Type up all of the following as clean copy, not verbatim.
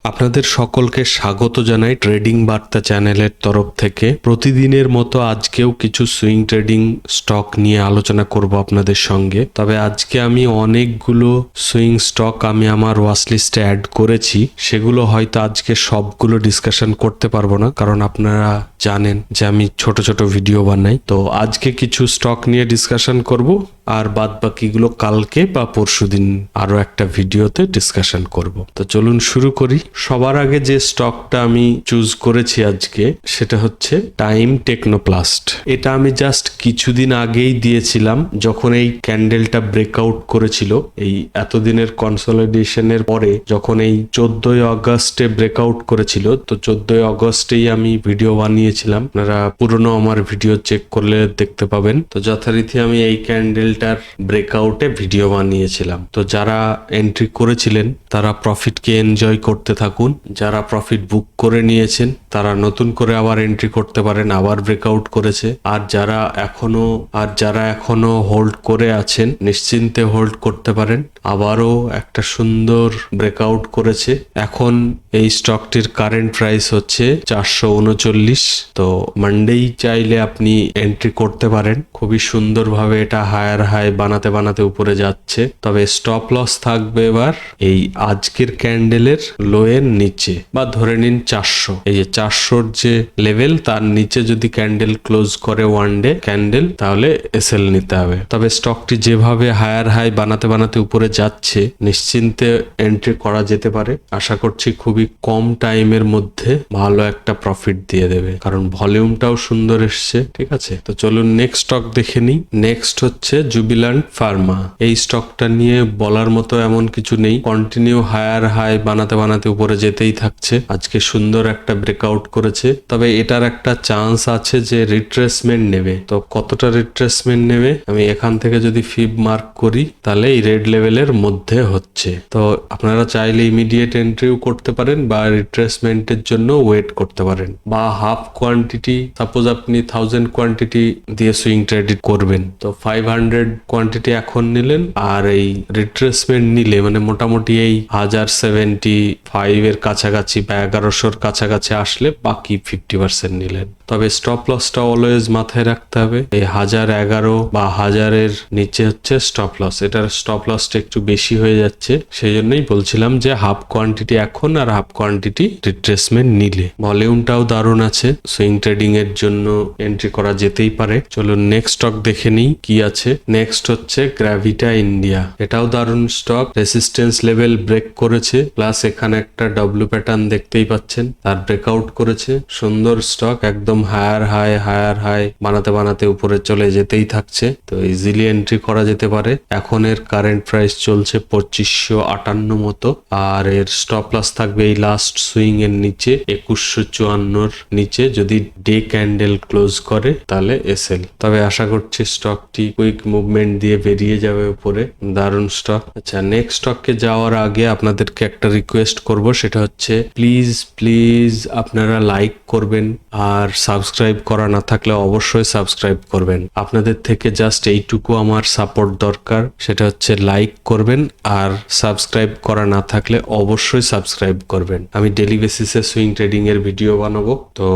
আপনাদের সকলকে স্বাগত জানাই ট্রেডিং বার্তা চ্যানেলের তরফ থেকে। প্রতিদিনের মতো আজকেও কিছু সুইং ট্রেডিং স্টক নিয়ে আলোচনা করব আপনাদের সঙ্গে। তবে আজকে আমি অনেকগুলো সুইং স্টক আমি আমার ওয়াচ লিস্টে অ্যাড করেছি, সেগুলো হয়তো আজকে সবগুলো ডিসকাশন করতে পারবো না, কারণ আপনারা জানেন যে আমি ছোট ছোট ভিডিও বানাই। তো আজকে কিছু স্টক নিয়ে ডিসকাশন করব, আর বাদ বাকিগুলো কালকে বা পরশুদিন আরো একটা ভিডিওতে ডিসকাশন করব। তো চলুন শুরু করি। সবার আগে যে স্টকটা আমি চুজ করেছি আজকে, সেটা হচ্ছে টাইম টেকনোপ্লাস্ট। এটা আমি জাস্ট কিছুদিন আগেই দিয়েছিলাম, যখন এই ক্যান্ডেলটা ব্রেকআউট করেছিল। এই এতদিনের কনসলিডেশনের পরে যখন এই 14ই আগস্টে ব্রেকআউট করেছিল, তো 14ই আগস্টেই আমি ভিডিও বানিয়েছিলাম। আপনারা পুরনো আমার ভিডিও চেক করলে দেখতে পাবেন। তো যথারীতি আমি এই ক্যান্ডেলটার ব্রেকআউটে ভিডিও বানিয়েছিলাম। তো যারা এন্ট্রি করেছিলেন তারা প্রফিটকে এনজয় করতে থাকুন। যারা প্রফিট বুক করে নিয়েছেন তারা নতুন করে আবার এন্ট্রি করতে পারেন, আবার ব্রেকআউট করেছে। আর যারা এখনো হোল্ড করে আছেন, নিশ্চিন্তে হোল্ড করতে পারেন। আবারও একটা সুন্দর ব্রেকআউট করেছে। এখন এই স্টকটির কারেন্ট প্রাইস হচ্ছে 439। তো মানডেই চাইলে আপনি এন্ট্রি করতে পারেন। খুবই সুন্দরভাবে এটা হায়ার হাই বানাতে বানাতে উপরে যাচ্ছে। তবে স্টপ লস থাকবে এবার এই আজকের ক্যান্ডেলের লোয়ের নিচে, বা ধরে নিন 400। এই যে 400-র যে লেভেল, তার নিচে যদি ক্যান্ডেল ক্লোজ করে ওয়ান ডে ক্যান্ডেল, তাহলে এসএল নিতে হবে। তবে স্টকটি যেভাবে হায়ার হাই বানাতে বানাতে উপরে যাচ্ছে, নিশ্চিন্তে এন্ট্রি করা যেতে পারে। আশা করছি খুবই কম টাইমের মধ্যে ভালো একটা প্রফিট দিয়ে দেবে, কারণ ভলিউমটাও সুন্দর এসছে। ঠিক আছে, তো চলুন নেক্সট স্টক দেখে নিই। নেক্সট হচ্ছে জুবিল্যান্ট ফার্মা। এই স্টকটা নিয়ে বলার মতো এমন কিছু নেই, কন্টিনিউ হায়ার হাই বানাতে বানাতে উপরে যেতেই থাকছে। আজকে সুন্দর একটা ব্রেকআউট করেছে। তবে এটার একটা চান্স আছে যে রিট্রেসমেন্ট নেবে। তো কতটা রিট্রেসমেন্ট নেবে, আমি এখান থেকে যদি ফিব মার্ক করি, তাহলে এই রেড লেভেলের মধ্যে হচ্ছে। তো আপনারা চাইলে ইমিডিয়েট এন্ট্রিও করতে পারেন, বা রিট্রেসমেন্টের জন্য ওয়েট করতে পারেন, বা হাফ কোয়ান্টিটি, সাপোজ আপনি 1000 কোয়ান্টিটি দিয়ে সুইং ট্রেড করবেন, তো 500 কোয়ান্টিটি এখন নিলেন, আর এই রিট্রেসমেন্ট নিলে মানে মোটামুটি এই 1075 এর কাছাকাছি বা 1100-র কাছাকাছি আসলে বাকি 50% নিলেন। তবে স্টপ লসটা অলওয়েজ মাথায় রাখতে হবে। এই 1011 বা 1000-এর নিচে হচ্ছে স্টপ লস। এটার স্টপ লসটা একটু বেশি হয়ে যাচ্ছে, সেই জন্যই বলছিলাম যে হাফ কোয়ান্টিটি এখন আর হাফ কোয়ান্টিটি রিট্রেসমেন্ট নিলে। ভলিউমটাও দারুণ আছে, সুইং ট্রেডিং এর জন্য এন্ট্রি করা যেতেই পারে। চলুন নেক্সট স্টক দেখে নিই কি আছে। নেক্সট হচ্ছে গ্র্যাভিটা ইন্ডিয়া। এটাও দারুণ স্টক। রেসিস্টেন্স লেভেল ব্রেক করেছে, প্লাস এখানে একটা ডব্লিউ প্যাটার্ন দেখতেই পাচ্ছেন, তার ব্রেকআউট করেছে। সুন্দর স্টক, একদম হায়ার হাই বানাতে বানাতে উপরে চলে যেতেই থাকছে। তো ইজিলি এন্ট্রি করা যেতে পারে। এখন এর কারেন্ট প্রাইস চলছে 2558 মতো, আর এর স্টপ লস থাকবে এই লাস্ট সুইং এর নিচে 2154-র নিচে। যদি ডে ক্যান্ডেল ক্লোজ করে তাহলে এসএল। তবে আশা করছি স্টকটি কুইক মুভমেন্ট দিয়ে বেরিয়ে যাবে উপরে। দারুণ স্টক। আচ্ছা, নেক্সট স্টককে যাওয়ার আগে আপনাদেরকে একটা রিকোয়েস্ট করব, সেটা হচ্ছে প্লিজ আপনারা লাইক করবেন, আর সাবস্ক্রাইব করা না থাকলে অবশ্যই সাবস্ক্রাইব করবেন। আপনাদের থেকে জাস্ট এইটুকু আমার সাপোর্ট দরকার, সেটা হচ্ছে লাইক করবেন, আর সাবস্ক্রাইব করা না থাকলে অবশ্যই সাবস্ক্রাইব করবেন। আমি ডেলি বেসিসে সুইং ট্রেডিং এর ভিডিও বানাবো, তো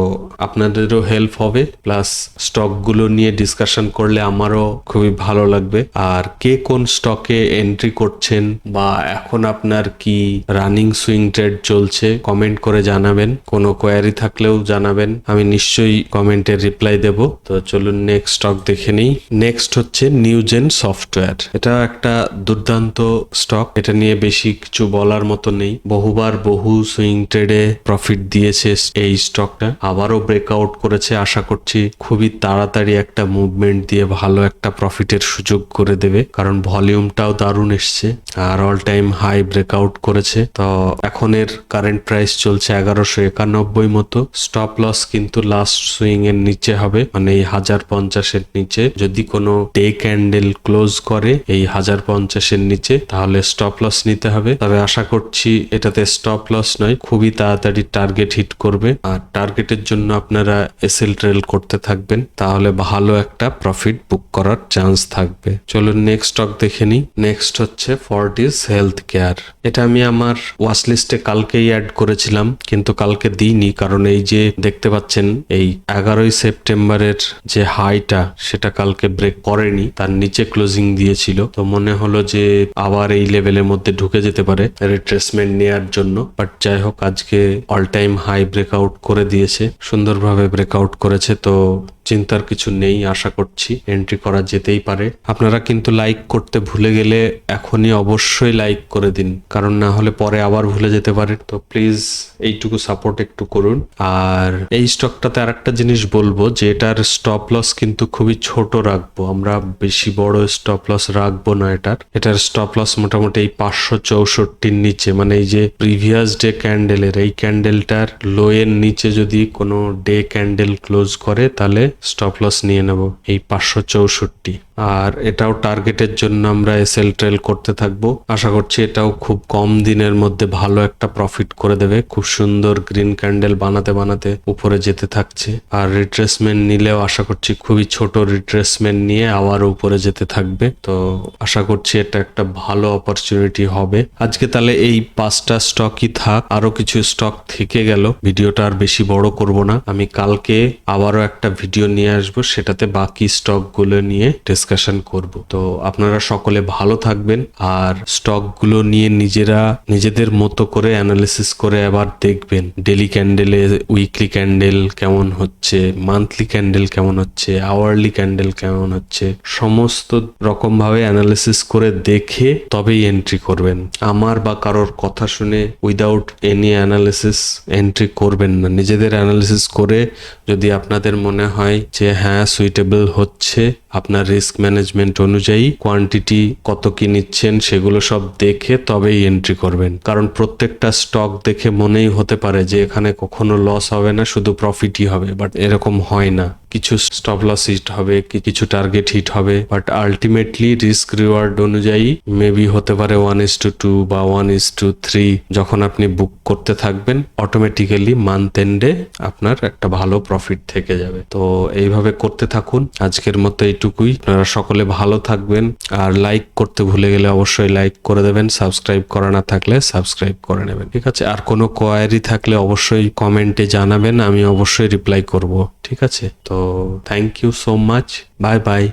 আপনাদেরও হেল্প হবে, প্লাস স্টকগুলো নিয়ে ডিসকাশন করলে আমারও খুবই ভালো লাগবে। আর কে কোন স্টকে এন্ট্রি করছেন, বা এখন আপনার কি রানিং সুইং ট্রেড চলছে, কমেন্ট করে জানাবেন। কোনো কোয়ারি থাকলেও জানাবেন, আমি নিশ্চয়ই কমেন্টের রিপ্লাই দেব। তো চলুন নেক্সট স্টক দেখে নিই। নেক্সট হচ্ছে নিউজেন সফটওয়্যার। এটা একটা দুর্দান্ত স্টক, এটা নিয়ে বেশি কিছু বলার মতো নেই। বহুবার বহু সুইং ট্রেডে প্রফিট দিয়েছে এই স্টকটা, আবারও ব্রেকআউট করেছে। আশা করছি খুবই তাড়াতাড়ি একটা মুভমেন্ট দিয়ে ভালো একটা প্রফিটের সুযোগ করে দেবে, কারণ ভলিউমটাও দারুণ এসছে, আর অল টাইম হাই ব্রেকআউট করেছে। তো এখন এর কারেন্ট প্রাইস চলছে 1191 মতো। স্টপ লস কিন্তু লাস্ট লাস্ট সুইং এর নিচে হবে, মানে এই 1050-এর নিচে। যদি কোনো ডে ক্যান্ডেল ক্লোজ করে এই 1050-এর নিচে, তাহলে স্টপ লস নিতে হবে। তবে আশা করছি এটাতে স্টপ লস নয়, খুবই তাড়াতাড়ি টার্গেট হিট করবে। আর টার্গেটের জন্য আপনারা এসএল ট্রেল করতে থাকবেন, তাহলে ভালো একটা প্রফিট বুক করার চান্স থাকবে। চলুন নেক্সট স্টক দেখে নিই। নেক্সট হচ্ছে ফর্টিস হেলথ কেয়ার। এটা আমি আমার ওয়াচ লিস্টে কালকেই অ্যাড করেছিলাম, কিন্তু কালকে দিইনি, কারণ এই যে দেখতে পাচ্ছেন এই 11ই সেপ্টেম্বরের যে হাইটা সেটা কালকে ব্রেক করেনি, তার নিচে ক্লোজিং দিয়েছিল। তো মনে হলো যে আবার এই লেভেলের মধ্যে ঢুকে যেতে পারে রিট্রেসমেন্ট নেওয়ার জন্য। বাট যাই হোক, আজকে অল টাইম হাই ব্রেকআউট করে দিয়েছে, সুন্দরভাবে ব্রেকআউট করেছে। তো চিন্তার কিছু নেই, আশা করছি এন্ট্রি করা যেতেই পারে। আপনারা কিন্তু লাইক করতে ভুলে গেলে এখনই অবশ্যই লাইক করে দিন, কারণ না হলে পরে আবার ভুলে যেতে পারে। তো প্লিজ এইটুকু সাপোর্ট একটু করুন। আর এই স্টকটাতে আরেকটা জিনিস বলবো যে এটার স্টপ লস কিন্তু খুবই ছোট রাখবো আমরা, বেশি বড় স্টপ লস রাখবো না। এটার স্টপ লস মোটামুটি এই 564-র নিচে, মানে এই যে প্রিভিয়াস ডে ক্যান্ডেলের এই ক্যান্ডেলটার লো এর নিচে যদি কোনো ডে ক্যান্ডেল ক্লোজ করে, তাহলে স্টপ লস নিয়ে নেব এই 564। আর এটাও টার্গেটের জন্য আমরা এসএল ট্রেল করতে থাকবো। আশা করছি এটাও খুব কম দিনের মধ্যে ভালো একটা প্রফিট করে দেবে। খুব সুন্দর গ্রিন ক্যান্ডেল বানাতে বানাতে উপরে যেতে থাকছে। আর রিট্রেসমেন্ট নিলেও আশা করছি খুবই ছোট রিট্রেসমেন্ট নিয়ে আবার উপরে যেতে থাকবে। তো আশা করছি এটা একটা ভালো অপরচুনিটি হবে। আজকে তাহলে এই 5টা স্টকই থাক, আরো কিছু স্টক থেকে গেল। ভিডিওটা আর বেশি বড় করব না, আমি কালকে আবারও একটা ভিডিও নিয়ে আসবো, সেটাতে বাকি স্টক গুলো নিয়ে ডিসকাশন করব। তো আপনারা সকলে ভালো থাকবেন, আর স্টক গুলো নিয়ে নিজেদের মতো করে অ্যানালিসিস করে আবার দেখবেন ডেলি ক্যান্ডেলে, উইকলি ক্যান্ডেল কেমন হচ্ছে, মান্থলি ক্যান্ডেল কেমন হচ্ছে, আওয়ারলি ক্যান্ডেল কেমন হচ্ছে, সমস্ত রকম ভাবে অ্যানালিসিস করে দেখে তবেই এন্ট্রি করবেন। আমার বা কারোর কথা শুনে উইদাউট এনি অ্যানালিসিস এন্ট্রি করবেন না। নিজেদের অ্যানালিসিস করে যদি আপনাদের মনে হয় যে হ্যাঁ সুইটেবল হচ্ছে, আপনার রিস্ক ম্যানেজমেন্ট অনুযায়ী কোয়ান্টিটি কত কি নিচ্ছেন সেগুলো সব দেখে তবেই এন্ট্রি করবেন। কারণ প্রত্যেকটা স্টক দেখে মনেই হতে পারে যে এখানে কখনো লস হবে না, শুধু প্রফিটই হবে, বাট এরকম হয় না। কিছু স্টপ লস হিট হবে, কিছু টার্গেট হিট হবে, বাট আলটিমেটলি রিস্ক রিওয়ার্ড অনুযায়ী মেবি হতে পারে 1:2 বা 1:3। যখন আপনি বুক করতে থাকবেন, অটোমেটিক্যালি মান্থ এন্ডে আপনার একটা ভালো প্রফিট থেকে যাবে। তো এইভাবে করতে থাকুন। আজকের মতো এইটুকুই। আপনারা সকলে ভালো থাকবেন, আর লাইক করতে ভুলে গেলে অবশ্যই লাইক করে দেবেন। সাবস্ক্রাইব করা না থাকলে সাবস্ক্রাইব করে নেবেন, ঠিক আছে? আর কোনো কোয়ারি থাকলে অবশ্যই কমেন্টে জানাবেন, আমি অবশ্যই রিপ্লাই করব, ঠিক আছে? তো thank you so much, bye by.